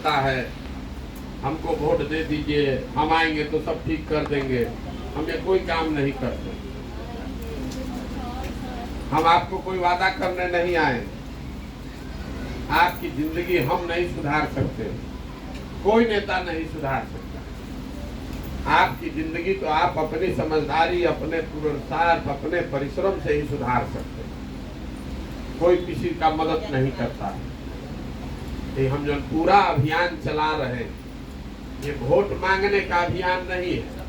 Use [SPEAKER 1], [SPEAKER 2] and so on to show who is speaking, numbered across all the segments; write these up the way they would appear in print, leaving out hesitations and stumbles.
[SPEAKER 1] आता है, हमको वोट दे दीजिए, हम आएंगे तो सब ठीक कर देंगे, हम ये कोई काम नहीं करते। हम आपको कोई वादा करने नहीं आए। आपकी जिंदगी हम नहीं सुधार सकते, कोई नेता नहीं सुधार सकता। आपकी जिंदगी तो आप अपनी समझदारी, अपने पुरुषार्थ, अपने परिश्रम से ही सुधार सकते हैं। कोई किसी का मदद नहीं करता। ये हम जो पूरा अभियान चला रहे हैं, ये वोट मांगने का अभियान नहीं है।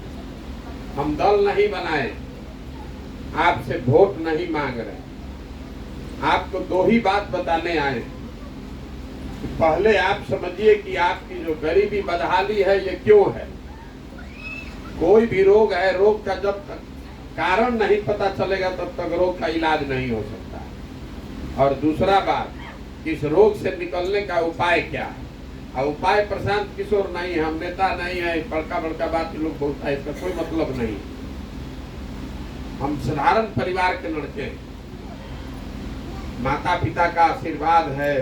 [SPEAKER 1] हम दल नहीं बनाए, आपसे वोट नहीं मांग रहे। आपको दो ही बात बताने आए। पहले आप समझिए कि आपकी जो गरीबी बदहाली है ये क्यों है। कोई भी रोग है, रोग का जब तक कारण नहीं पता चलेगा तब तक रोग का इलाज नहीं हो सकता। और दूसरा बात, इस रोग से निकलने का उपाय क्या है। और उपाय प्रशांत किशोर नहीं है, हम नेता नहीं है, बड़का बड़का बात लोग बोलता है, इसका कोई मतलब नहीं। हम साधारण परिवार के लड़के, माता पिता का आशीर्वाद है,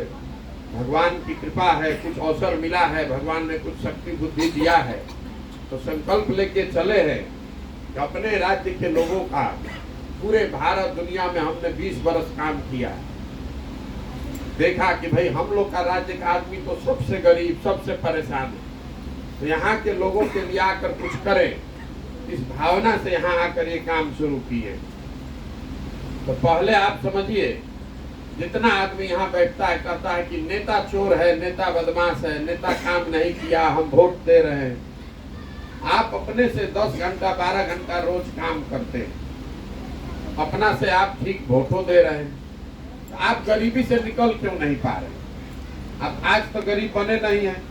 [SPEAKER 1] भगवान की कृपा है, कुछ अवसर मिला है, भगवान ने कुछ शक्ति बुद्धि दिया है, तो संकल्प लेके चले हैं कि अपने राज्य के लोगों का, पूरे भारत दुनिया में हमने 20 बरस काम किया है। देखा कि भाई हम लोग का राज्य का आदमी तो सबसे गरीब, सबसे परेशान है, तो यहाँ के लोगों के लिए आकर कुछ करें, इस भावना से यहाँ आकर ये काम शुरू किए। तो पहले आप समझिए, जितना आदमी यहाँ बैठता है कहता है कि नेता चोर है, नेता बदमाश है, नेता काम नहीं किया, हम वोट दे रहे हैं। आप अपने से 10 घंटा 12 घंटा रोज काम करते हैं, अपना से आप ठीक वोटों दे रहे हैं। आप गरीबी से निकल क्यों नहीं पा रहे। आप आज तो गरीब बने नहीं हैं,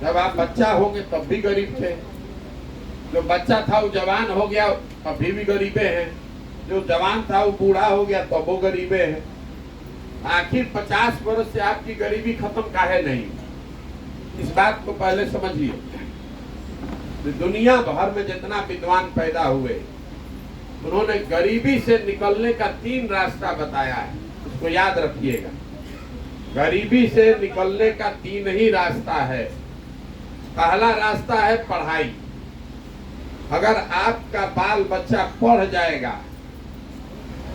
[SPEAKER 1] जब आप बच्चा होंगे तब भी गरीब थे। जो बच्चा था वो जवान हो गया अभी भी गरीबे हैं, जो जवान था वो बूढ़ा हो गया तब वो गरीबे हैं। आखिर 50 वर्ष से आपकी गरीबी खत्म काहे नहीं। इस बात को पहले समझिए। दुनिया भर में जितना विद्वान पैदा हुए, उन्होंने गरीबी से निकलने का 3 रास्ता बताया है, उसको याद रखिएगा। गरीबी से निकलने का 3 ही रास्ता है। पहला रास्ता है पढ़ाई। अगर आपका बाल बच्चा पढ़ जाएगा,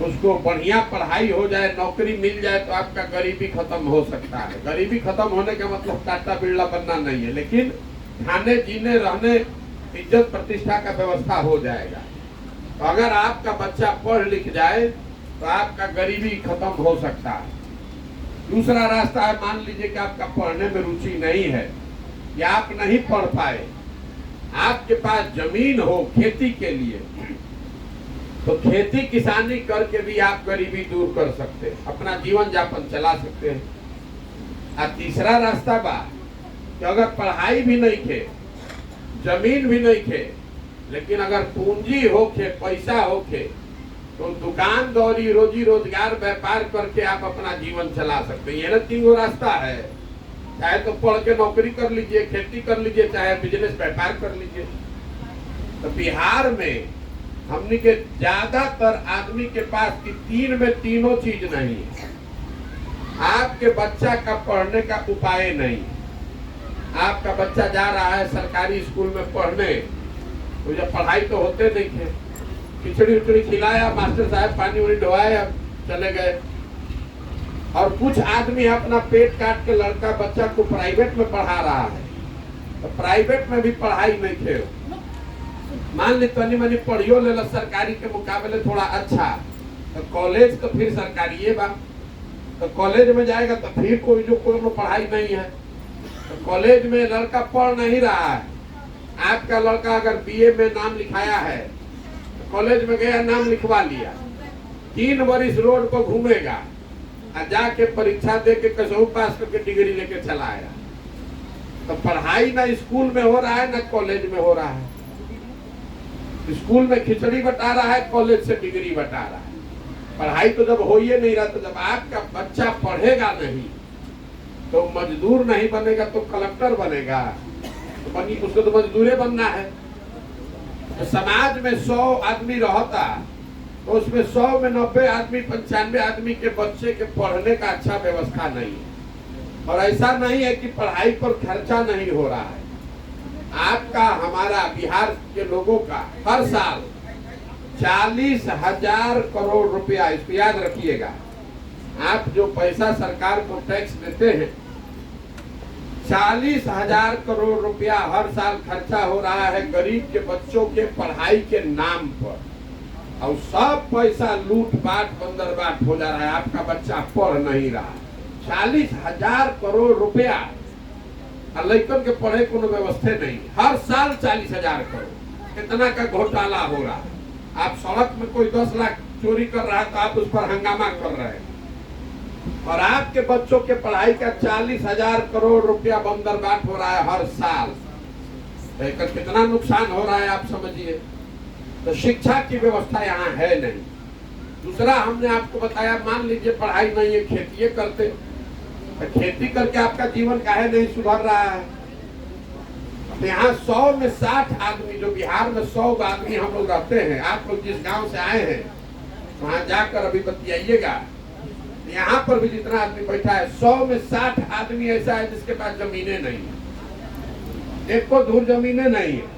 [SPEAKER 1] उसको बढ़िया पढ़ाई हो जाए, नौकरी मिल जाए, तो आपका गरीबी खत्म हो सकता है। गरीबी खत्म होने का मतलब टाटा बिरला बनना नहीं है, लेकिन खाने जीने रहने इज्जत प्रतिष्ठा का व्यवस्था हो जाएगा। तो अगर आपका बच्चा पढ़ लिख जाए तो आपका गरीबी खत्म हो सकता है। दूसरा रास्ता है, मान लीजिए कि आपका पढ़ने में रुचि नहीं है या आप नहीं पढ़ पाए, आपके पास जमीन हो खेती के लिए, तो खेती किसानी करके भी आप गरीबी दूर कर सकते हैं, अपना जीवन यापन चला सकते हैं। और तीसरा रास्ता बा कि अगर पढ़ाई भी नहीं थे, जमीन भी नहीं थे, लेकिन अगर पूंजी होके, पैसा होके, तो दुकान दौरी, रोजी रोजगार, व्यापार करके आप अपना जीवन चला सकते हैं। ये ना 3 रास्ता है। चाहे तो पढ़ के नौकरी कर लीजिए, खेती कर लीजिए, चाहे बिजनेस व्यापार कर लीजिए। तो बिहार में हमने के ज्यादातर आदमी के पास 3 में तीनों चीज नहीं है। आपके बच्चा का पढ़ने का उपाय नहीं। आपका बच्चा जा रहा है सरकारी स्कूल में पढ़ने, तो जब पढ़ाई तो होते नहीं थे, खिचड़ी उचड़ी खिलाया, मास्टर साहब पानी उनी ढोआया, चले गए। और कुछ आदमी अपना पेट काट के लड़का बच्चा को प्राइवेट में पढ़ा रहा है, तो प्राइवेट में भी पढ़ाई नहीं थे। मान ली तनी मनी पढ़ियो ले, सरकारी के मुकाबले थोड़ा अच्छा, तो कॉलेज तो फिर सरकारी है बा, तो कॉलेज में जाएगा तो फिर कोई पढ़ाई नहीं है, तो कॉलेज में लड़का पढ़ नहीं रहा है। आपका लड़का अगर बीए में नाम लिखाया है, तो कॉलेज में गया, नाम लिखवा लिया, 3 वर्ष रोड पर घूमेगा, जाके परीक्षा दे के कसहू पास करके डिग्री लेके चला आया। तो पढ़ाई ना स्कूल में हो रहा है ना कॉलेज में हो रहा है। स्कूल में खिचड़ी बटा रहा है, कॉलेज से डिग्री बटा रहा है। पढ़ाई तो जब हो ही नहीं रहा, तो जब आपका बच्चा पढ़ेगा नहीं, तो मजदूर नहीं बनेगा तो कलेक्टर बनेगा, तो बनी उसको तो मजदूरे बनना है। तो समाज में 100 आदमी रहता, तो उसमें 100 में 90 आदमी 95 आदमी के बच्चे के पढ़ने का अच्छा व्यवस्था नहीं है। और ऐसा नहीं है कि पढ़ाई पर खर्चा नहीं हो रहा है। आपका, हमारा बिहार के लोगों का हर साल 40,000 करोड़ रुपया, इसको याद रखिएगा, आप जो पैसा सरकार को टैक्स देते हैं 40,000 करोड़ रुपया हर साल खर्चा हो रहा है गरीब के बच्चों के पढ़ाई के नाम पर, और सब पैसा लूटपाट बंदरबाट हो जा रहा है। आपका बच्चा पढ़ नहीं रहा। 40,000 करोड़ रुपया लड़कन के पढ़े को व्यवस्था नहीं, हर साल 40,000 करोड़ इतना का घोटाला हो रहा है। आप सड़क में कोई 10 लाख चोरी कर रहा है तो आप उस पर हंगामा कर रहे हैं, और आपके बच्चों के पढ़ाई का 40,000 करोड़ रुपया बंदरबाट हो रहा है हर साल। तो कितना नुकसान हो रहा है आप समझिए। तो शिक्षा की व्यवस्था यहाँ है नहीं। दूसरा, हमने आपको बताया, मान लीजिए पढ़ाई नहीं है, खेती करते, तो खेती करके आपका जीवन काहे नहीं सुधर रहा है। तो यहाँ 100 में 60 आदमी, जो बिहार में 100 आदमी हम लोग रहते हैं, आप लोग जिस गांव से आए हैं वहां जाकर अभी बतियाइएगा, यहाँ पर भी जितना आदमी बैठा है 100 में 60 आदमी ऐसा है जिसके पास जमीनें नहीं है, एक को दूर जमीनें नहीं है।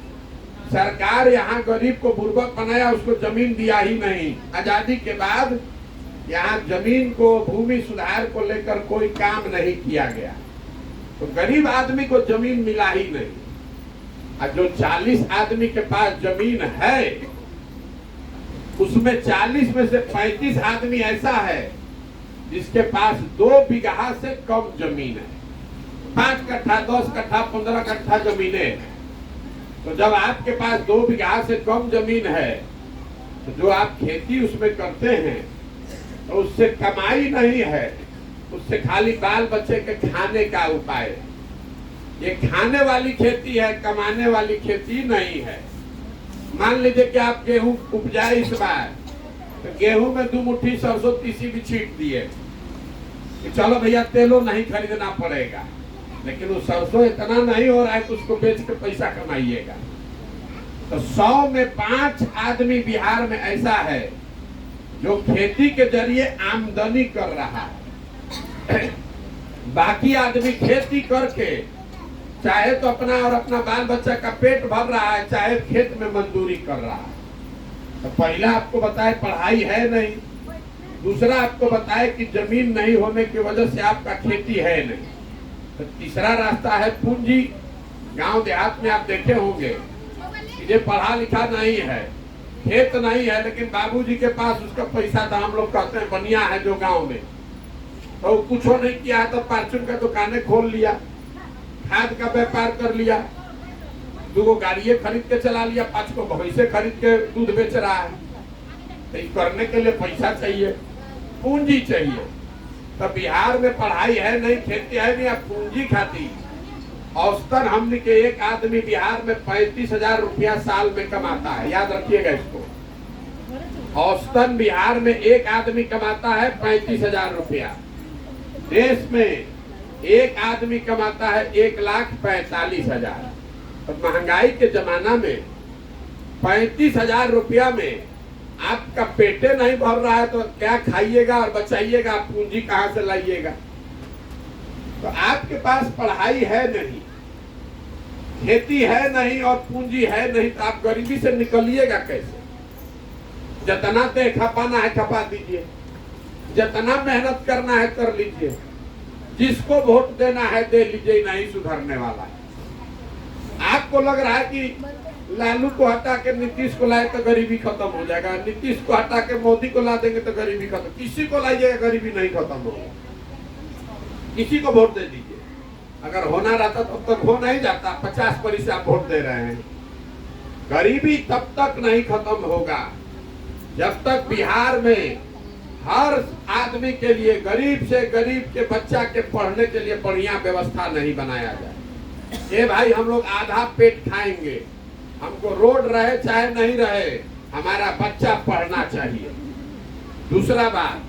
[SPEAKER 1] सरकार यहाँ गरीब को बुर्बक बनाया, उसको जमीन दिया ही नहीं। आजादी के बाद यहाँ जमीन को, भूमि सुधार को लेकर कोई काम नहीं किया गया, तो गरीब आदमी को जमीन मिला ही नहीं। और जो 40 आदमी के पास जमीन है, उसमें 40 में से 35 आदमी ऐसा है जिसके पास 2 बीघा से कम जमीन है। 5 कट्ठा, 10 कट्ठा, 15 कट्ठा जमीनें हैं। तो जब आपके पास 2 बीघा से कम जमीन है, तो जो आप खेती उसमें करते हैं तो उससे कमाई नहीं है, उससे खाली बाल बच्चे के खाने का उपाय है। ये खाने वाली खेती है, कमाने वाली खेती नहीं है। मान लीजिए कि आप गेहूं उपजाए इस बार, तो गेहूं में 2 मुट्ठी सरसों तीसी भी छींट दिए कि चलो भैया तेलो नहीं खरीदना पड़ेगा, लेकिन वो सरसों इतना नहीं हो रहा है कि उसको बेच के पैसा कमाइएगा। तो 100 में 5 आदमी बिहार में ऐसा है जो खेती के जरिए आमदनी कर रहा है। बाकी आदमी खेती करके चाहे तो अपना और अपना बाल बच्चा का पेट भर रहा है, चाहे खेत में मजदूरी कर रहा है। तो पहला आपको बताए पढ़ाई है नहीं, दूसरा आपको बताए कि जमीन नहीं होने की वजह से आपका खेती है नहीं, तो तीसरा रास्ता है पूंजी। गांव देहात में आप देखे होंगे कि ये पढ़ा लिखा नहीं है, खेत नहीं है, लेकिन बाबूजी के पास उसका पैसा था, हम लोग कहते हैं बनिया है जो गांव में, तो कुछ नहीं किया है तो फार्चून का दुकानें खोल लिया, खाद का व्यापार कर लिया, 2 गाड़ियां खरीद के चला लिया, 5 को भैंसे खरीद के दूध बेच रहा है। तो करने के लिए पैसा चाहिए, पूंजी चाहिए। तो बिहार में पढ़ाई है नहीं, खेती है नहीं, आप पूंजी खाती। औसतन हमने के एक आदमी बिहार में 35,000 रुपया साल में कमाता है, याद रखिएगा इसको। औसतन बिहार में एक आदमी कमाता है 35,000 रुपया। देश में एक आदमी कमाता है 1,45,000। तो महंगाई के जमाना में 35,000 रुपया में आपका पेटे नहीं भर रहा है तो क्या खाइएगा और बचाइएगा, पूंजी कहां से लाइएगा। तो आपके पास पढ़ाई है नहीं, खेती है नहीं और पूंजी है नहीं, तो आप गरीबी से निकलिएगा कैसे। जितना दे खपाना है खपा दीजिए, जितना मेहनत करना है कर लीजिए, जिसको वोट देना है दे लीजिए, नहीं सुधरने वाला है। आपको लग रहा है कि लालू को हटा के नीतीश को लाए तो गरीबी खत्म हो जाएगा, नीतीश को हटा के मोदी को ला देंगे तो गरीबी खत्म। किसी को लाइएगा गरीबी नहीं खत्म होगा, किसी को वोट दे दीजिए। अगर होना रहता तब तक हो नहीं जाता। 50% से आप वोट दे रहे हैं। गरीबी तब तक नहीं खत्म होगा जब तक बिहार में हर आदमी के लिए, गरीब से गरीब के बच्चा के पढ़ने के लिए बढ़िया व्यवस्था नहीं बनाया जाए। ये भाई हम लोग आधा पेट खाएंगे, हमको रोड रहे चाहे नहीं रहे, हमारा बच्चा पढ़ना चाहिए। दूसरा बात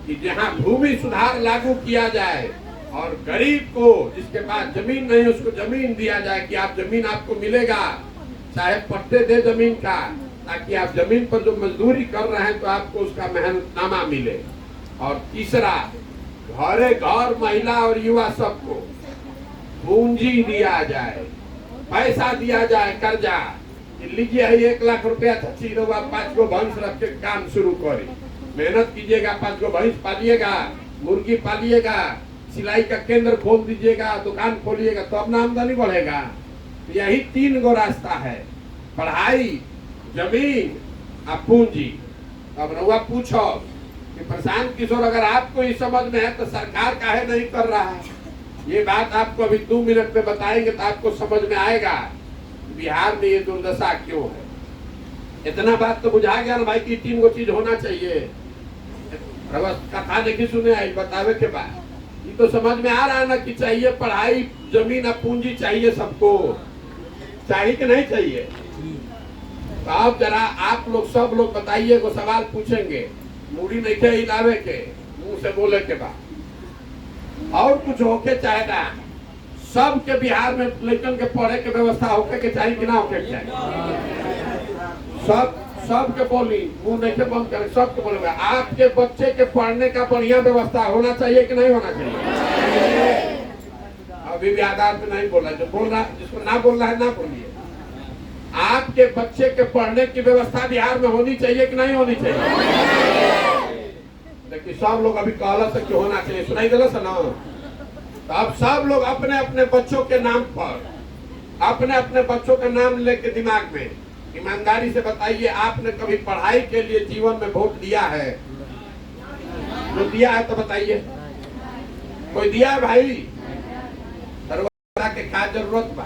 [SPEAKER 1] कि जहाँ भूमि सुधार लागू किया जाए और गरीब को, जिसके पास जमीन नहीं उसको जमीन दिया जाए, कि आप जमीन आपको मिलेगा, चाहे पट्टे दे जमीन का, ताकि आप जमीन पर जो मजदूरी कर रहे हैं तो आपको उसका मेहनतनामा मिले। और तीसरा घरे घर महिला और युवा सबको पूंजी दिया जाए, पैसा दिया जाए, कर्जा लीजिए है 1 लाख रुपया चाची रउआ 5 गो भैंस रख के काम शुरू करे, मेहनत कीजिएगा, 5 गो भैंस पालिएगा, मुर्गी पालिएगा, सिलाई का केंद्र खोल दीजिएगा, दुकान खोलिएगा, तो अपना आमदनी बढ़ेगा। यही 3 गो रास्ता है, पढ़ाई, जमीन और पूंजी। अब रउआ पूछो कि प्रशांत किशोर अगर आपको इस समझ में है तो सरकार काहे नहीं कर रहा है? ये बात आपको अभी 2 मिनट में बताएंगे तो आपको समझ में आएगा बिहार में ये दुर्दशा क्यों है। इतना बात तो बुझा गया ना भाई कि 3 गो चीज होना चाहिए। कथा नहीं सुने आई बतावे के बाद ये तो समझ में आ रहा है ना कि चाहिए पढ़ाई, जमीन और पूंजी चाहिए सबको, चाहिए कि नहीं चाहिए? तो अब जरा आप लोग सब लोग बताइए, को सवाल पूछेंगे, मूड़ी नहीं थे हिलावे के, मुंह से बोले के बाद और कुछ होके चाहे ना, सबके बिहार में लेकिन के पढ़े के व्यवस्था होके के चाहिए कि ना होके के चाहिए? सबके बोली, मुंह नहीं के बंद करें, सबके बोले आपके बच्चे के पढ़ने का बढ़िया व्यवस्था होना चाहिए कि नहीं होना चाहिए? अभी भी आधार पे नहीं बोला, जो बोल रहा, जिसको ना बोल रहा है ना बोलिए। आपके बच्चे के पढ़ने की व्यवस्था बिहार में होनी चाहिए कि नहीं होनी चाहिए? देखिए सब लोग अभी कहला से कि होना चाहिए, सुनाई दिला से ना। तो अब सब लोग अपने अपने बच्चों के नाम पर, अपने अपने बच्चों का नाम लेके दिमाग में ईमानदारी से बताइए, आपने कभी पढ़ाई के लिए जीवन में वोट दिया है? जो दिया है तो बताइए, कोई दिया है भाई? के क्या जरूरत बा?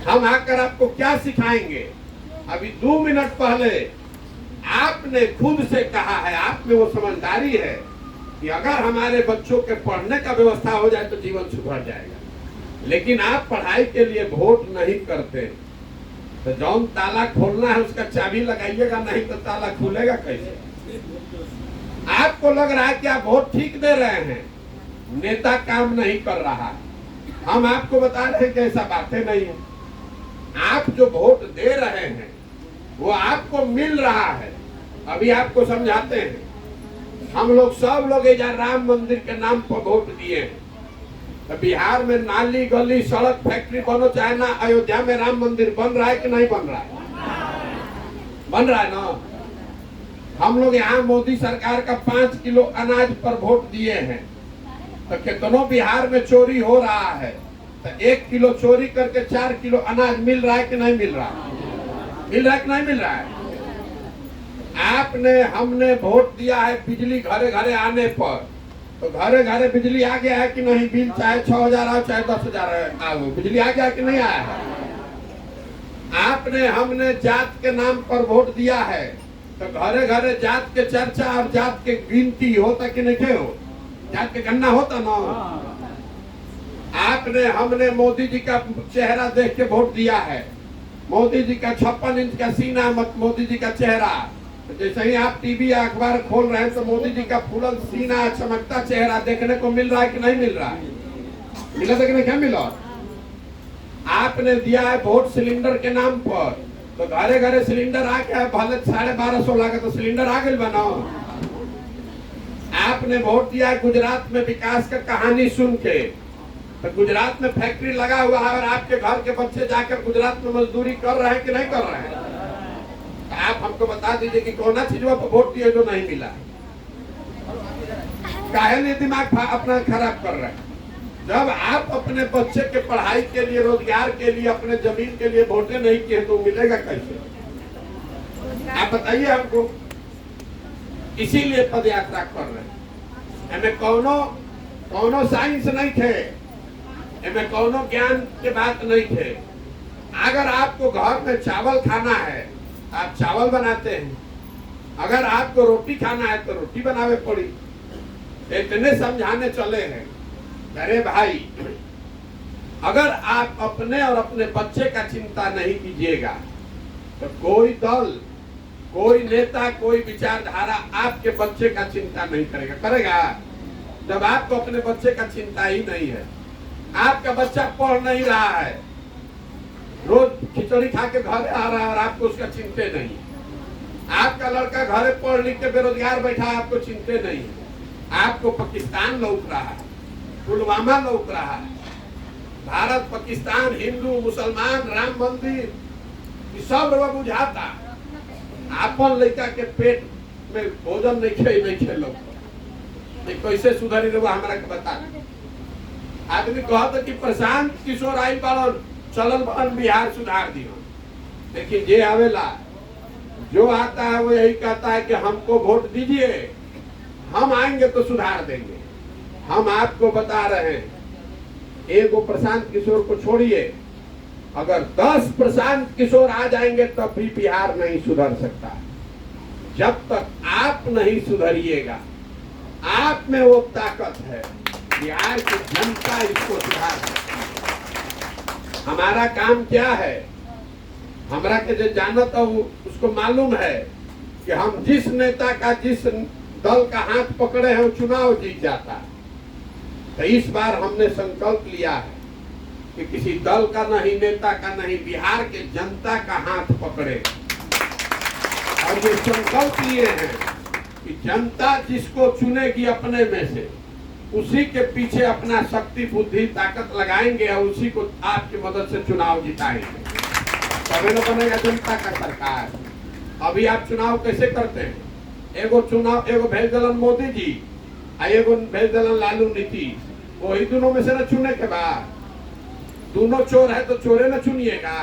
[SPEAKER 1] हम आकर आपको क्या सिखाएंगे? अभी 2 मिनट पहले आपने खुद से कहा है, आप में वो समझदारी है कि अगर हमारे बच्चों के पढ़ने का व्यवस्था हो जाए तो जीवन सुधर जाएगा। लेकिन आप पढ़ाई के लिए वोट नहीं करते, तो जौन ताला खोलना है उसका चाबी लगाइएगा, नहीं तो ताला खुलेगा कैसे? आपको लग रहा है कि आप वोट ठीक दे रहे हैं, नेता काम नहीं कर रहा। हम आपको बता रहे हैं कि ऐसा बातें नहीं है। आप जो वोट दे रहे हैं वो आपको मिल रहा है। अभी आपको समझाते हैं। हम लोग सब लोग इधर राम मंदिर के नाम पर वोट दिए हैं। तो बिहार में नाली गली सड़क फैक्ट्री बनो चाहे ना, अयोध्या में राम मंदिर बन रहा है कि नहीं बन रहा है? बन रहा है ना। हम लोग यहाँ मोदी सरकार का 5 किलो अनाज पर वोट दिए हैं। तो कितनों बिहार में चोरी हो रहा है, तो 1 किलो चोरी करके 4 किलो अनाज मिल रहा है कि नहीं मिल रहा है? मिल रहा है कि नहीं मिल रहा है? आपने हमने वोट दिया है बिजली घरे घरे आने पर, तो घरे घरे बिजली आ गया है कि नहीं? बिल चाहे 6,000 आओ चाहे 10,000 आओ, बिजली आ गया कि नहीं आया है? आपने हमने जात के नाम पर वोट दिया है, तो घरे घरे जात के चर्चा और जात के गिनती होता कि नहीं हो? जात के गणना होता ना। आपने हमने मोदी जी का चेहरा देख के वोट दिया है। मोदी जी का 56 इंच का सीना, मत मोदी जी का चेहरा, तो जैसे ही आप टीवी या अखबार खोल रहे हैं तो मोदी जी का फूलल सीना, चमकता चेहरा देखने को मिल रहा है कि नहीं मिल रहा है? मिला था कि नहीं? क्या मिला? आपने दिया है वोट सिलेंडर के नाम पर, तो घरे घरे सिलेंडर आ गया, भले 1250 लागत तो सिलेंडर आ गए बनाओ। आपने वोट दिया है गुजरात में विकास का कहानी सुन के, तो गुजरात में फैक्ट्री लगा हुआ है और आपके घर के बच्चे जाकर गुजरात में मजदूरी कर रहे हैं कि नहीं कर रहे हैं? तो आप हमको बता दीजिए कि कौन चीज पर वोट दिए जो नहीं मिला? काहे लिए दिमाग अपना खराब कर रहे हैं? जब आप अपने बच्चे के पढ़ाई के लिए, रोजगार के लिए, अपने जमीन के लिए वोटे नहीं किए तो मिलेगा कैसे? आप बताइए हमको। इसीलिए पद यात्रा कर रहे हैं। हमें कौनो साइंस नहीं थे, हमें कौनो ज्ञान के बात नहीं थे। अगर आपको घर में चावल खाना है, आप चावल बनाते हैं। अगर आपको रोटी खाना है तो रोटी बनावे पड़ी। इतने समझाने चले हैं। अरे भाई, अगर आप अपने और अपने बच्चे का चिंता नहीं कीजिएगा तो कोई दल, कोई नेता, कोई विचारधारा आपके बच्चे का चिंता नहीं करेगा। करेगा? जब आपको अपने बच्चे का चिंता ही नहीं है, आपका बच्चा पढ़ नहीं रहा है, रोज खिचड़ी खा के घर आ रहा है और आपको उसका चिंते नहीं है। आपका लड़का घरे पढ़ लिख के बेरोजगार बैठा है, आपको चिंते नहीं है। आपको पाकिस्तान लौट रहा है, पुलवामा लौट रहा है, भारत पाकिस्तान, हिंदू मुसलमान, राम मंदिर, ये सब रवा बुझाता। आपन लड़का के पेट में भोजन नहीं खेलो, कैसे सुधरी रहा हमारा के बता। आदमी कहता कि प्रशांत किशोर आई बाड़न, चलल बन बिहार सुधार दियो, लेकिन जे आवेला जो आता है वो यही कहता है कि हमको वोट दीजिए, हम आएंगे तो सुधार देंगे। हम आपको बता रहे हैं, एगो प्रशांत किशोर को छोड़िए, अगर 10 प्रशांत किशोर आ जाएंगे तब भी बिहार नहीं सुधर सकता। जब तक आप नहीं सुधरिएगा, आप में वो ताकत है, बिहार की जनता इसको सुधार सकती है। हमारा काम क्या है, हमरा के जो जानत है उसको मालूम है कि हम जिस नेता का, जिस दल का हाथ पकड़े हैं वो चुनाव जीत जाता है। तो इस बार हमने संकल्प लिया है कि किसी दल का नहीं, नेता का नहीं, बिहार के जनता का हाथ पकड़े। और ये संकल्प लिए हैं कि जनता जिसको चुनेगी अपने में से, उसी के पीछे अपना शक्ति, बुद्धि, ताकत लगाएंगे और उसी को आपकी मदद से चुनाव जिताएंगे, तभी न बनेगा जनता का सरकार। अभी आप चुनाव कैसे करते हैं? एगो भेज दलन मोदी जी, एगो भेज दलन लालू नीतीश, वही दोनों में से न चुने के बाद, दोनों चोर है तो चोरे न चुनिएगा।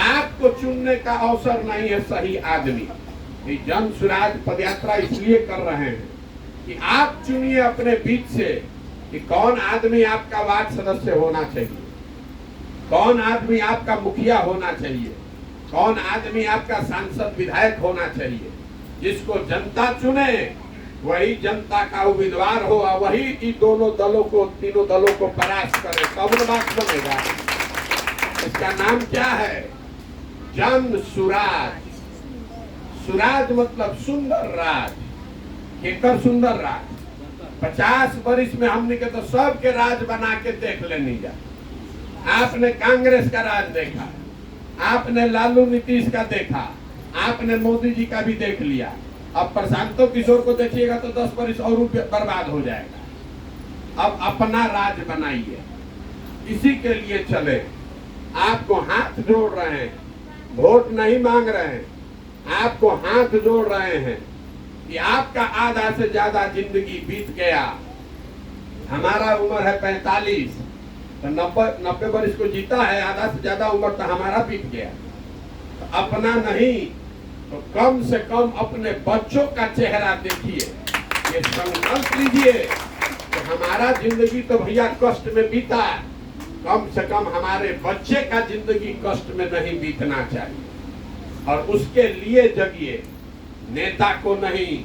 [SPEAKER 1] आपको चुनने का अवसर नहीं है सही आदमी। ये जन स्वराज पदयात्रा इसलिए कर रहे हैं कि आप चुनिए अपने बीच से कि कौन आदमी आपका वार्ड सदस्य होना चाहिए, कौन आदमी आपका मुखिया होना चाहिए, कौन आदमी आपका सांसद विधायक होना चाहिए। जिसको जनता चुने वही जनता का उम्मीदवार हो, वही इन दोनों दलों को, तीनों दलों को परास्त करे, तब न बात बनेगा। इसका नाम क्या है? जन सुराज। सुराज मतलब सुंदर राज। एकर सुंदर राज 50 वर्ष में हमने के तो सबके राज बना के देख लेनी जा। आपने कांग्रेस का राज देखा, आपने लालू नीतीश का देखा, आपने मोदी जी का भी देख लिया। अब प्रशांतो किशोर को देखिएगा तो 10 वर्ष और बर्बाद हो जाएगा। अब अपना राज बनाइए, इसी के लिए चले। आपको हाथ जोड़ रहे हैं, वोट नहीं मांग रहे हैं, आपको हाथ जोड़ रहे हैं कि आपका आधा से ज्यादा जिंदगी बीत गया। हमारा उम्र है 45, तो 90 वर्ष को जीता है, आधा से ज्यादा उम्र तो हमारा बीत गया। तो अपना नहीं तो कम से कम अपने बच्चों का चेहरा देखिए, ये संकल्प लीजिए कि हमारा जिंदगी तो भैया कष्ट में बीता, कम से कम हमारे बच्चे का जिंदगी कष्ट में नहीं बीतना चाहिए। और उसके लिए जगिए, नेता को नहीं,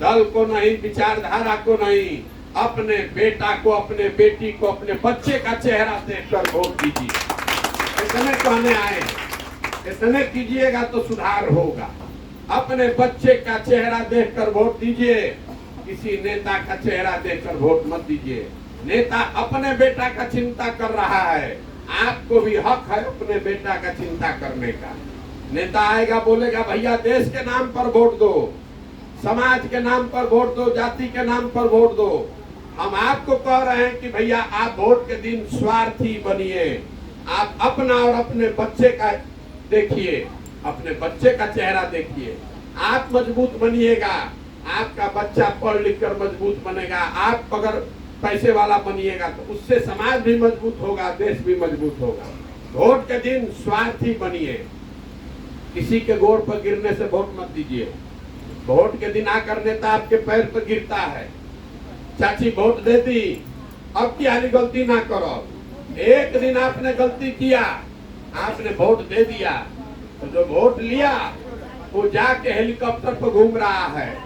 [SPEAKER 1] दल को नहीं, विचारधारा को नहीं, अपने बेटा को, अपने बेटी को, अपने बच्चे का चेहरा देखकर वोट दीजिए। इतने कहने आए, इतने कीजिएगा तो सुधार होगा। अपने बच्चे का चेहरा देखकर वोट दीजिए, किसी नेता का चेहरा देखकर वोट मत दीजिए। नेता अपने बेटा का चिंता कर रहा है, आपको भी हक है अपने बेटा का चिंता करने का। नेता आएगा बोलेगा भैया देश के नाम पर वोट दो, समाज के नाम पर वोट दो, जाति के नाम पर वोट दो। हम आपको कह रहे हैं कि भैया आप वोट के दिन स्वार्थी बनिए, आप अपना और अपने बच्चे का देखिए, अपने बच्चे का चेहरा देखिए। आप मजबूत बनिएगा, आपका बच्चा पढ़ लिख कर मजबूत बनेगा। आप अगर पैसे वाला बनिएगा तो उससे समाज भी मजबूत होगा, देश भी मजबूत होगा। वोट के दिन स्वार्थी बनिए, किसी के गोड़ पर गिरने से वोट मत दीजिए। वोट के दिन आकर नेता आपके पैर पर गिरता है, चाची वोट दे दी, अब की हाली गलती ना करो। एक दिन आपने गलती किया, आपने वोट दे दिया, तो जो वोट लिया वो जाके हेलीकॉप्टर पर घूम रहा है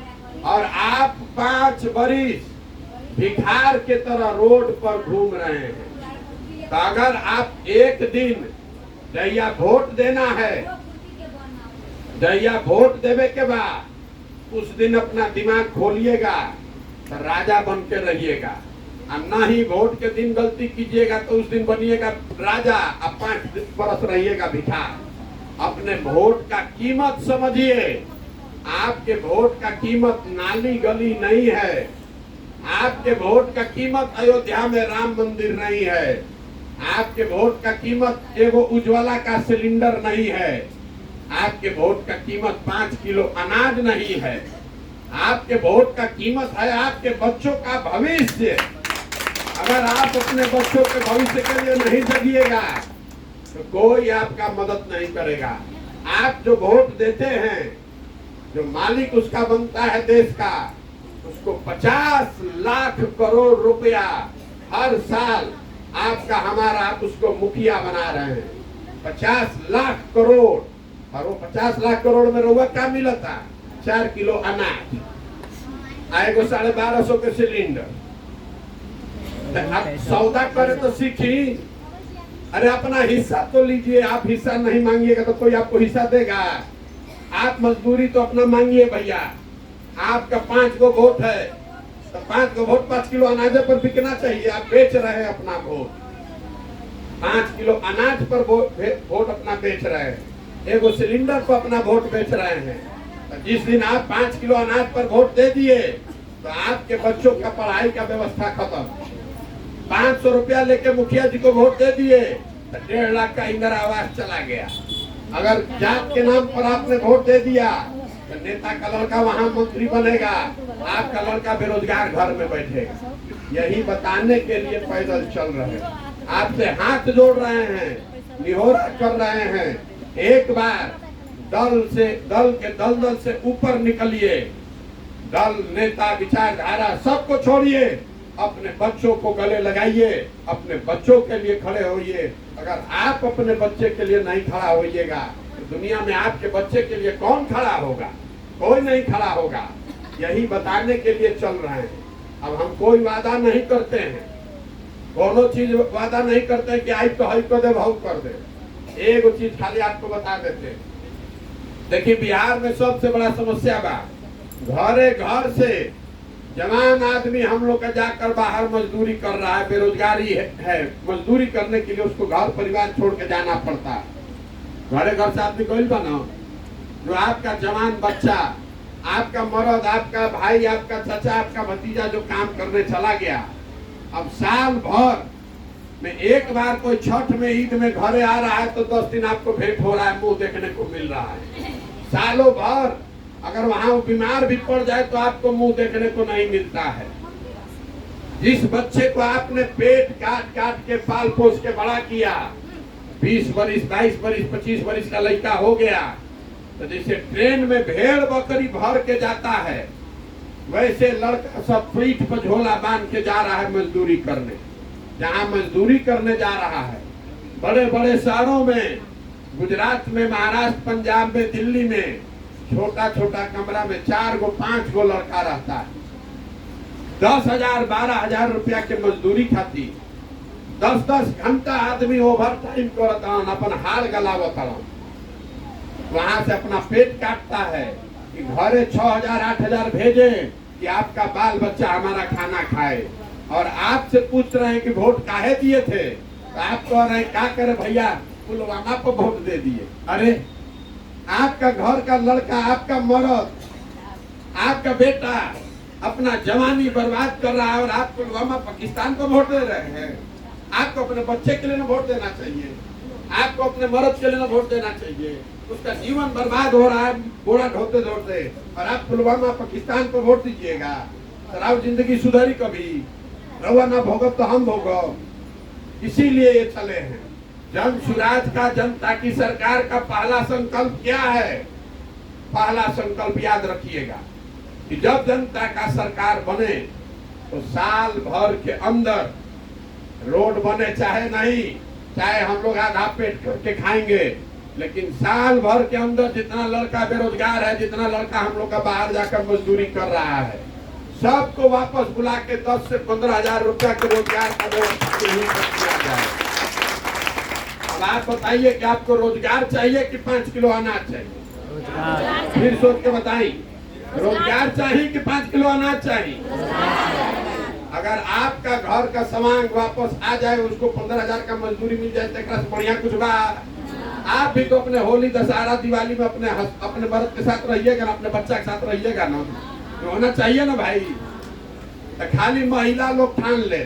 [SPEAKER 1] और आप 5 वर्ष भिखार के तरह रोड पर घूम रहे हैं। तो अगर आप एक दिन जहिया वोट देना है, जहिया वोट देवे के बाद उस दिन अपना दिमाग खोलिएगा तो राजा बन के रहिएगा। और ना ही वोट के दिन गलती कीजिएगा तो उस दिन बनिएगा राजा, अब 5 बरस रहिएगा भिखार। अपने वोट का कीमत समझिए, आपके वोट का कीमत नाली गली नहीं है। आपके वोट का कीमत अयोध्या में राम मंदिर नहीं है, आपके वोट का कीमत एगो उज्ज्वला का सिलेंडर नहीं है, आपके वोट का कीमत 5 किलो अनाज नहीं है, आपके वोट का कीमत है आपके बच्चों का भविष्य। अगर आप अपने बच्चों के भविष्य के लिए नहीं जगिएगा तो कोई आपका मदद नहीं करेगा। आप जो वोट देते हैं, जो मालिक उसका बनता है देश का, उसको 50 लाख करोड़ रुपया हर साल आपका हमारा आप उसको मुखिया बना रहे हैं। 50 लाख करोड़, और वो 50 लाख करोड़ में रउआ क्या मिला था? 4 किलो अनाज, आएगो 1250 के सिलेंडर। आप सौदा करे तो सीखी, अरे अपना हिस्सा तो लीजिए। आप हिस्सा नहीं मांगिएगा तो कोई आपको हिस्सा देगा? आप मजदूरी तो अपना मांगिए भैया। आपका 5 गो वोट है तो 5 गो वोट 5 किलो अनाज पर बिकना चाहिए। आप बेच रहे हैं अपना वोट, 5 किलो अनाज पर वोट अपना बेच रहे हैं, एगो सिलेंडर पर अपना वोट बेच रहे हैं। तो जिस दिन आप 5 किलो अनाज पर वोट दे दिए तो आपके बच्चों का पढ़ाई का व्यवस्था खत्म। 500 रुपया लेके मुखिया जी को वोट दे दिए तो 1.5 लाख का इंदिरा आवास चला गया। अगर जात के नाम पर आपने वोट दे दिया तो नेता का लड़का वहां मंत्री बनेगा, आपका लड़का बेरोजगार घर में बैठेगा। यही बताने के लिए पैदल चल रहे हैं, आपसे हाथ जोड़ रहे हैं, निहोरा कर रहे हैं। एक बार दल के दलदल से ऊपर निकलिए। दल, नेता, विचारधारा सबको छोड़िए, अपने बच्चों को गले लगाइए, अपने बच्चों के लिए खड़े होइए। अगर आप अपने बच्चे के लिए नहीं खड़ा होइएगा तो दुनिया में आपके बच्चे के लिए कौन खड़ा होगा? कोई नहीं खड़ा होगा। यही बताने के लिए चल रहे हैं। अब हम कोई वादा नहीं करते हैं, कोनो चीज वादा नहीं करते कि आई तो हई कर दे, भाव कर दे। एक चीज खाली आपको बता देते हैं, देखिए बिहार में सबसे बड़ा समस्या बा, घरे घर से जवान आदमी हम लोग का जाकर बाहर मजदूरी कर रहा है, बेरोजगारी है। मजदूरी करने के लिए उसको घर परिवार छोड़ के जाना पड़ता है। घरे घर से आदमी कोई बना, जो आपका जवान बच्चा, आपका मर्द, आपका भाई, आपका चाचा, आपका भतीजा जो काम करने चला गया, अब साल भर में एक बार कोई छठ में, ईद में घरे आ रहा है तो 10 दिन आपको भेंट हो रहा है, मुंह देखने को मिल रहा है। सालों भर अगर वहां बीमार भी पड़ जाए तो आपको मुंह देखने को नहीं मिलता है। जिस बच्चे को आपने पेट काट काट के पाल पोस के बड़ा किया, 20 बरिस, 22 बरिस, 25 बरिस का लड़का हो गया, तो जैसे ट्रेन में भेड़ बकरी भर के जाता है, वैसे लड़का सब पीठ पर झोला बांध के जा रहा है मजदूरी करने। जहाँ मजदूरी करने जा रहा है, बड़े बड़े शहरों में, गुजरात में, महाराष्ट्र, पंजाब में, दिल्ली में, छोटा छोटा कमरा में 4 गो 5 गो लड़का रहता है। 10,000 12,000 रुपया के मजदूरी खाती 10-10 घंटा आदमी ओवर टाइम करता, अपन हाल गलावता, वहां से अपना पेट काटता है कि घरे 6,000 8,000 भेजे कि आपका बाल बच्चा हमारा खाना खाए। और आपसे पूछ रहे हैं कि वोट काहे दिए थे, तो आप कह रहे हैं क्या करे भैया, पुलवामा को वोट दे दिए। अरे आपका घर का लड़का, आपका मर्द, आपका बेटा अपना जवानी बर्बाद कर रहा है और आप पुलवामा पाकिस्तान को वोट दे रहे हैं। आपको अपने बच्चे के लिए ना वोट देना चाहिए, आपको अपने मर्द के लिए ना वोट देना चाहिए। उसका जीवन बर्बाद हो रहा है बोरा ढोते ढोते, और आप पुलवामा पाकिस्तान को वोट दीजिएगा। सराव जिंदगी सुधरी कभी? रवा ना भोगब तो हम भोगब। इसीलिए ये चले हैं। जन सुराज का, जनता की सरकार का पहला संकल्प क्या है? पहला संकल्प याद रखिएगा कि जब जनता का सरकार बने तो साल भर के अंदर रोड बने चाहे नहीं, चाहे हम लोग आधा पेट करके खाएंगे, लेकिन साल भर के अंदर जितना लड़का बेरोजगार है, जितना लड़का हम लोग का बाहर जाकर मजदूरी कर रहा है, सबको वापस बुला के 10 से 15,000 रुपया के रोजगार का व्यवस्था किया जाए। अब आप बताइए कि आपको रोजगार चाहिए कि 5 किलो अनाज चाहिए? फिर सोच के बताइए, रोजगार चाहिए कि 5 किलो अनाज चाहिए? अगर आपका घर का सामान वापस आ जाए, उसको 15,000 का मजदूरी मिल जाए तो बढ़िया कुछ बा। आप भी तो अपने होली, दशहरा, दिवाली में अपने मर्द के साथ रहिएगा ना, अपने बच्चा के साथ रहिएगा ना, तो होना चाहिए ना भाई। तो खाली महिला लोग ठान ले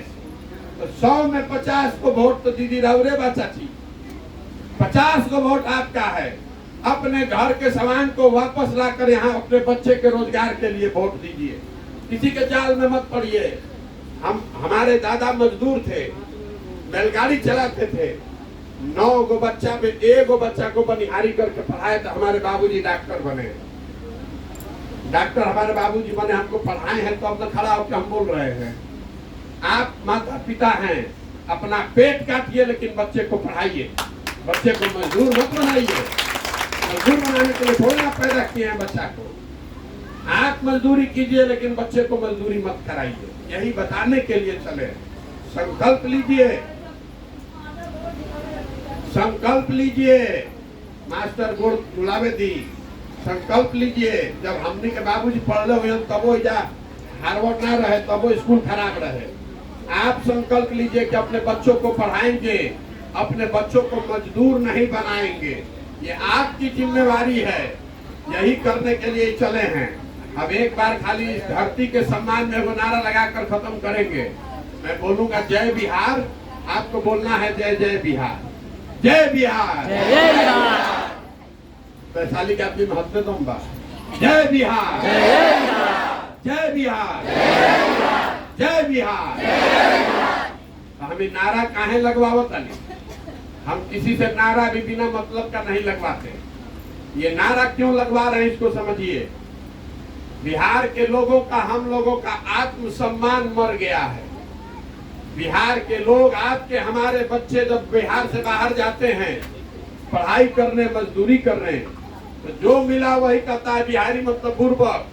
[SPEAKER 1] तो 100 में 50 को वोट तो दीदी रौरे बा चाची, 50 को वोट आपका है। अपने घर के सामान को वापस लाकर यहाँ अपने बच्चे के रोजगार के लिए वोट दीजिए, किसी के जाल में मत पड़िए। हमारे दादा मजदूर थे, बैलगाड़ी चलाते थे, 9 गो बच्चा में 1 गो बच्चा को बनिहारी करके पढ़ाए तो हमारे बाबूजी डॉक्टर बने। डॉक्टर हमारे बाबूजी बने, हमको पढ़ाए हैं तो अब तो खड़ा होकर हम बोल रहे हैं। आप माता पिता हैं, अपना पेट काटिए लेकिन बच्चे को पढ़ाइए, बच्चे को मजदूर मत बनाइए। मजदूर बनाने के लिए थोड़ी ना पैदा किए हैं बच्चा को। आप मजदूरी कीजिए लेकिन बच्चे को मजदूरी मत कराइए, यही बताने के लिए चले। संकल्प लीजिए, संकल्प लीजिए। मास्टर गुड़ बुलावे दी, संकल्प लीजिए। जब हमने के बाबूजी पढ़ले हुए तब वो जा हार्वर्ड ना रहे, तब वो स्कूल खराब रहे। आप संकल्प लीजिए कि अपने बच्चों को पढ़ाएंगे, अपने बच्चों को मजदूर नहीं बनाएंगे। ये आपकी जिम्मेवारी है, यही करने के लिए चले हैं। अब एक बार खाली इस धरती के सम्मान में वो नारा लगाकर खत्म करेंगे। मैं बोलूंगा जय बिहार, आपको बोलना है जय जय बिहार, जय बिहार, जय बिहार। वैशाली के आदमी महत्व तुम बा जय बिहार, जय बिहार, जय बिहार। हमें नारा काहे लगवावत नहीं? हम किसी से नारा भी बिना मतलब का नहीं लगवाते। ये नारा क्यों लगवा रहे हैं इसको समझिए। बिहार के लोगों का, हम लोगों का आत्मसम्मान मर गया है। बिहार के लोग, आपके हमारे बच्चे जब बिहार से बाहर जाते हैं पढ़ाई करने, मजदूरी करने, तो जो मिला वही कहता है बिहारी मतलब बुर्बक,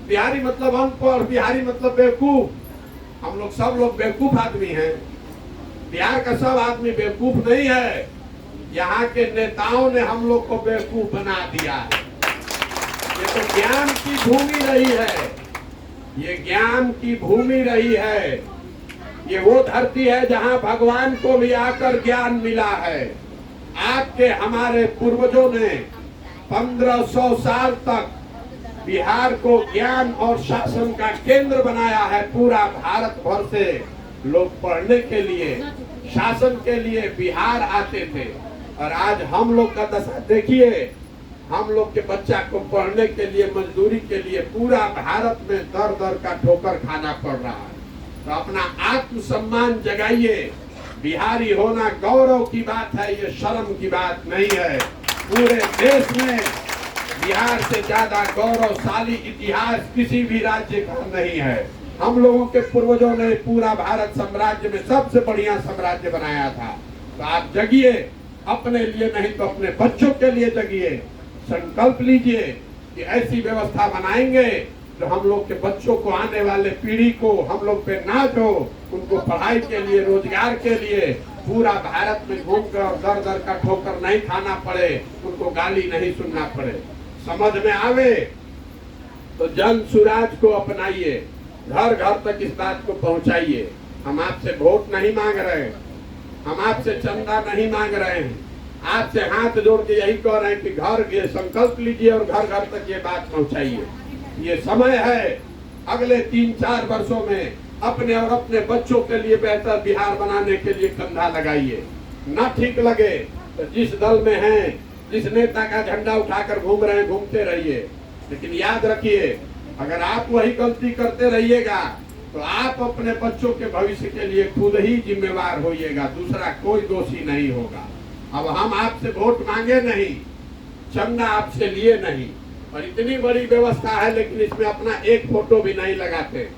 [SPEAKER 1] बिहारी मतलब अनपढ़, बिहारी मतलब बेवकूफ। हम लोग सब लोग बेवकूफ आदमी हैं। बिहार का सब आदमी बेवकूफ नहीं है, यहाँ के नेताओं ने हम लोग को बेवकूफ बना दिया है। ये तो ज्ञान की भूमि रही है, ये ज्ञान की भूमि रही है। ये वो धरती है जहाँ भगवान को भी आकर ज्ञान मिला है। आपके हमारे पूर्वजों ने 1500 साल तक बिहार को ज्ञान और शासन का केंद्र बनाया है। पूरा भारत भर से लोग पढ़ने के लिए, शासन के लिए बिहार आते थे। और आज हम लोग का दशा देखिए, हम लोग के बच्चा को पढ़ने के लिए, मजदूरी के लिए पूरा भारत में दर दर का ठोकर खाना पड़ रहा है। तो अपना आत्मसम्मान जगाइए। बिहारी होना गौरव की बात है, ये शर्म की बात नहीं है। पूरे देश में बिहार से ज्यादा गौरवशाली इतिहास किसी भी राज्य का नहीं है। हम लोगों के पूर्वजों ने पूरा भारत साम्राज्य में सबसे बढ़िया साम्राज्य बनाया था। तो आप जगिए, अपने लिए नहीं तो अपने बच्चों के लिए जगिए। संकल्प लीजिए कि ऐसी व्यवस्था बनाएंगे जो हम लोग के बच्चों को, आने वाले पीढ़ी को हम लोग पे नाज हो, उनको पढ़ाई के लिए, रोजगार के लिए पूरा भारत में घूमकर दर दर का ठोकर नहीं खाना पड़े, उनको गाली नहीं सुनना पड़े। समझ में आवे तो जन सुराज को अपनाइए, घर घर तक इस बात को पहुंचाइए। हम आपसे वोट नहीं मांग रहे, हम आपसे चंदा नहीं मांग रहे हैं, आपसे हाथ जोड़ के यही कह रहे हैं कि घर ये संकल्प लीजिए और घर घर तक ये बात पहुंचाइए। ये समय है, अगले 3-4 वर्षों में अपने और अपने बच्चों के लिए बेहतर बिहार बनाने के लिए कंधा लगाइए। न ठीक लगे तो जिस दल में हैं, जिस नेता का झंडा उठाकर घूम रहे हैं, घूमते रहिए। लेकिन याद रखिए, अगर आप वही गलती करते रहिएगा तो आप अपने बच्चों के भविष्य के लिए खुद ही जिम्मेवार होइएगा, दूसरा कोई दोषी नहीं होगा। अब हम आपसे वोट मांगे नहीं, चंदा आपसे लिए नहीं, और इतनी बड़ी व्यवस्था है लेकिन इसमें अपना एक फोटो भी नहीं लगाते।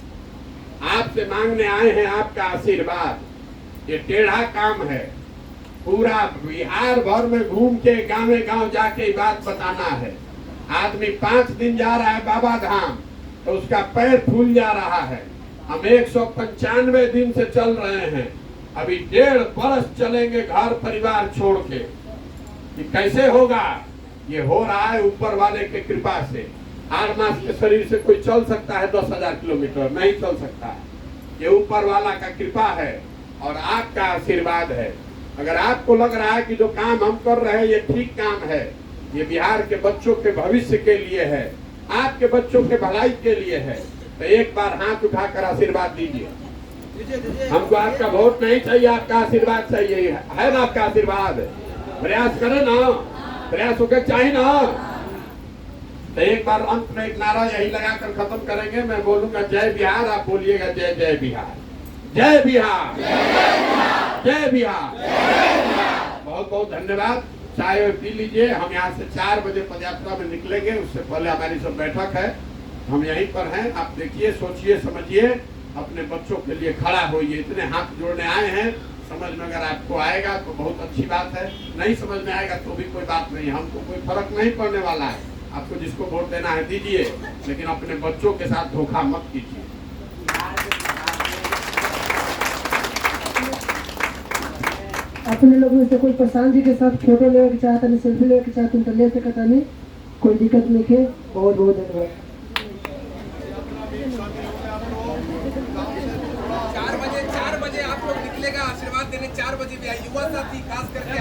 [SPEAKER 1] आपसे मांगने आए हैं आपका आशीर्वाद। ये टेढ़ा काम है, पूरा बिहार भर में घूम के गाँव गाँव जाके बात बताना है। आदमी 5 दिन जा रहा है बाबा धाम तो उसका पैर फूल जा रहा है। हम 195 दिन से चल रहे हैं, अभी 1.5 बरस चलेंगे घर परिवार छोड़ के। कि कैसे होगा? ये हो रहा है ऊपर वाले के कृपा से। 8 मास के शरीर से कोई चल सकता है 10,000 किलोमीटर? नहीं चल सकता है। ये ऊपर वाला का कृपा है और आपका आशीर्वाद है। अगर आपको लग रहा है कि जो काम हम कर रहे हैं ये ठीक काम है, ये बिहार के बच्चों के भविष्य के लिए है, आपके बच्चों के भलाई के लिए है, तो एक बार हाथ उठाकर आशीर्वाद दीजिए। हमको आपका वोट नहीं चाहिए, आपका आशीर्वाद चाहिए। है ना आपका आशीर्वाद? प्रयास करें ना, प्रयास होकर चाहिए ना। तो एक बार अंत में एक नारा यही लगाकर खत्म करेंगे। मैं बोलूंगा जय बिहार, आप बोलिएगा जय जय बिहार, जय बिहार, जय बिहार। बहुत बहुत धन्यवाद। चाय पी लीजिए। हम यहाँ से 4 बजे पदयात्रा में निकलेंगे, उससे पहले हमारी सब बैठक है। हम यहीं पर हैं। आप देखिए, सोचिए, समझिए, अपने बच्चों के लिए खड़ा होइए। इतने हाथ जोड़ने आए हैं, समझ में अगर आपको आएगा तो बहुत अच्छी बात है, नहीं समझ में आएगा तो भी कोई बात नहीं। हमको कोई फर्क नहीं पड़ने वाला है। आपको जिसको वोट देना है दीजिए, लेकिन अपने बच्चों के साथ धोखा मत कीजिए।
[SPEAKER 2] अपने लोग में से कोई प्रशांत जी के साथ फोटो लेने के चाहता नहीं, सेल्फी लेने के चाहते तो ले सकता नहीं, कोई दिक्कत नहीं है। बहुत बहुत धन्यवाद।
[SPEAKER 3] 4 बजे आप लोग निकलेगा आशीर्वाद देने। 4 बजे भी आए युवा साथी खास करके